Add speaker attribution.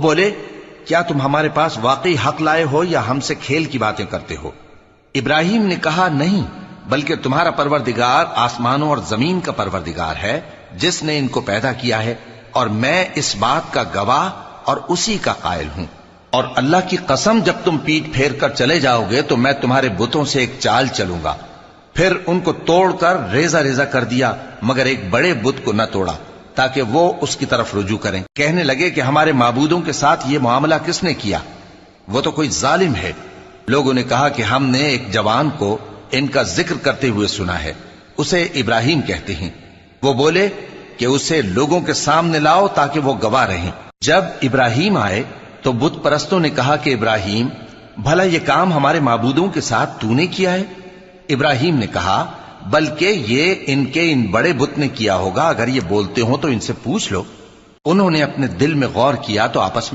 Speaker 1: بولے کیا تم ہمارے پاس واقعی حق لائے ہو یا ہم سے کھیل کی باتیں کرتے ہو؟ ابراہیم نے کہا نہیں، بلکہ تمہارا پروردگار آسمانوں اور زمین کا پروردگار ہے جس نے ان کو پیدا کیا ہے، اور میں اس بات کا گواہ اور اسی کا قائل ہوں۔ اور اللہ کی قسم جب تم پیٹ پھیر کر چلے جاؤ گے تو میں تمہارے بتوں سے ایک چال چلوں گا۔ پھر ان کو توڑ کر ریزہ ریزہ کر دیا، مگر ایک بڑے بت کو نہ توڑا تاکہ وہ اس کی طرف رجوع کریں۔ کہنے لگے کہ ہمارے معبودوں کے ساتھ یہ معاملہ کس نے کیا؟ وہ تو کوئی ظالم ہے۔ لوگوں نے کہا کہ ہم نے ایک جوان کو ان کا ذکر کرتے ہوئے سنا ہے، اسے ابراہیم کہتے ہیں۔ وہ بولے کہ اسے لوگوں کے سامنے لاؤ تاکہ وہ گواہ رہیں۔ جب ابراہیم آئے تو بت پرستوں نے کہا کہ ابراہیم، بھلا یہ کام ہمارے معبودوں کے ساتھ تو نے کیا ہے؟ ابراہیم نے کہا بلکہ یہ ان بڑے بت نے کیا ہوگا، اگر یہ بولتے ہوں تو ان سے پوچھ لو۔ انہوں نے اپنے دل میں غور کیا تو آپس میں